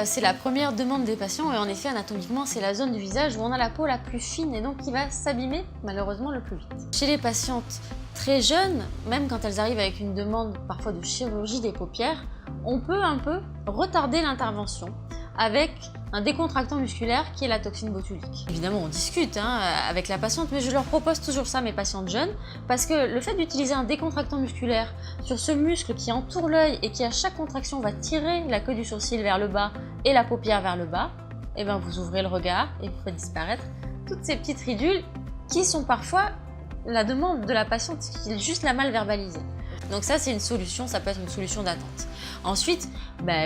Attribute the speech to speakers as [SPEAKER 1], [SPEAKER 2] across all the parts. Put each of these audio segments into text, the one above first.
[SPEAKER 1] c'est la première demande des patients et en effet, anatomiquement, c'est la zone du visage où on a la peau la plus fine et donc qui va s'abîmer malheureusement le plus vite. Chez les patientes très jeunes, même quand elles arrivent avec une demande parfois de chirurgie des paupières, on peut un peu retarder l'intervention avec un décontractant musculaire qui est la toxine botulique. Évidemment, on discute avec la patiente, mais je leur propose toujours ça, mes patientes jeunes, parce que le fait d'utiliser un décontractant musculaire sur ce muscle qui entoure l'œil et qui à chaque contraction va tirer la queue du sourcil vers le bas et la paupière vers le bas, et bien vous ouvrez le regard et vous faites disparaître toutes ces petites ridules qui sont parfois la demande de la patiente, qui est juste la mal verbalisée. Donc ça, c'est une solution, ça peut être une solution d'attente. Ensuite,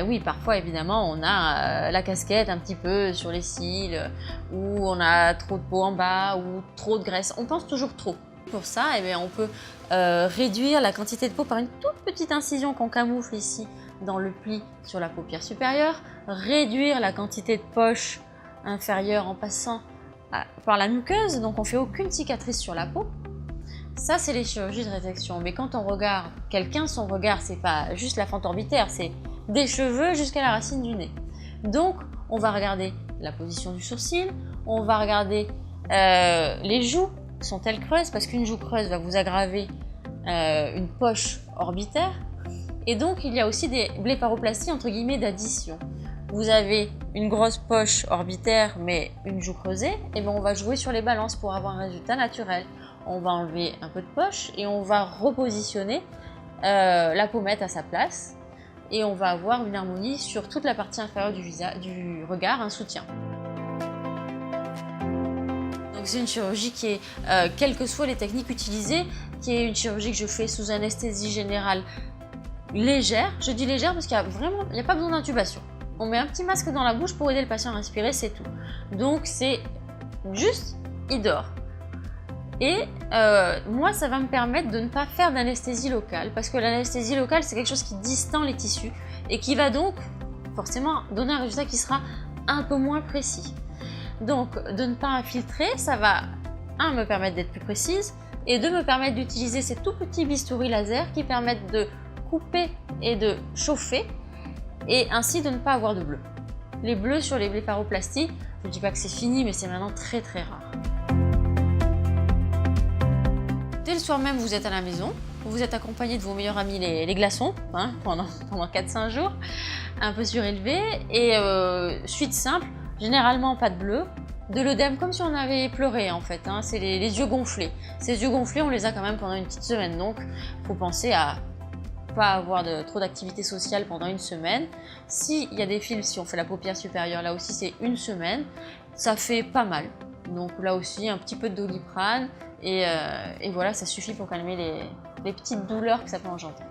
[SPEAKER 1] oui, parfois évidemment, on a la casquette un petit peu sur les cils, ou on a trop de peau en bas, ou trop de graisse. On pense toujours trop. Pour ça, on peut réduire la quantité de peau par une toute petite incision qu'on camoufle ici dans le pli sur la paupière supérieure, réduire la quantité de poche inférieure en passant par la muqueuse, donc on ne fait aucune cicatrice sur la peau. Ça, c'est les chirurgies de résection. Mais quand on regarde quelqu'un, son regard, c'est pas juste la fente orbitaire, c'est des cheveux jusqu'à la racine du nez. Donc, on va regarder la position du sourcil, on va regarder les joues, sont-elles creuses? Parce qu'une joue creuse va vous aggraver une poche orbitaire. Et donc, il y a aussi des blépharoplasties, entre guillemets, d'addition. Vous avez une grosse poche orbitaire, mais une joue creusée, et on va jouer sur les balances pour avoir un résultat naturel. On va enlever un peu de poche et on va repositionner la pommette à sa place et on va avoir une harmonie sur toute la partie inférieure du regard, un soutien. Donc c'est une chirurgie qui est, quelles que soient les techniques utilisées, qui est une chirurgie que je fais sous anesthésie générale légère. Je dis légère parce qu'il n'y a pas besoin d'intubation. On met un petit masque dans la bouche pour aider le patient à respirer, c'est tout. Donc c'est juste, il dort. Et moi, ça va me permettre de ne pas faire d'anesthésie locale, parce que l'anesthésie locale, c'est quelque chose qui distend les tissus et qui va donc forcément donner un résultat qui sera un peu moins précis. Donc, de ne pas infiltrer, ça va, me permettre d'être plus précise, et de me permettre d'utiliser ces tout petits bistouris laser qui permettent de couper et de chauffer, et ainsi de ne pas avoir de bleu. Les bleus sur les blépharoplasties, je ne dis pas que c'est fini, mais c'est maintenant très très rare. Dès le soir même, vous êtes à la maison, vous êtes accompagné de vos meilleurs amis les glaçons, pendant 4-5 jours, un peu surélevés, et suite simple, généralement pas de bleu, de l'œdème comme si on avait pleuré en fait, c'est les yeux gonflés. Ces yeux gonflés, on les a quand même pendant une petite semaine, donc il faut penser à pas avoir trop d'activité sociale pendant une semaine. S'il y a des fils, si on fait la paupière supérieure, là aussi c'est une semaine, ça fait pas mal. Donc là aussi, un petit peu de Doliprane, et voilà, ça suffit pour calmer les petites douleurs que ça peut engendrer.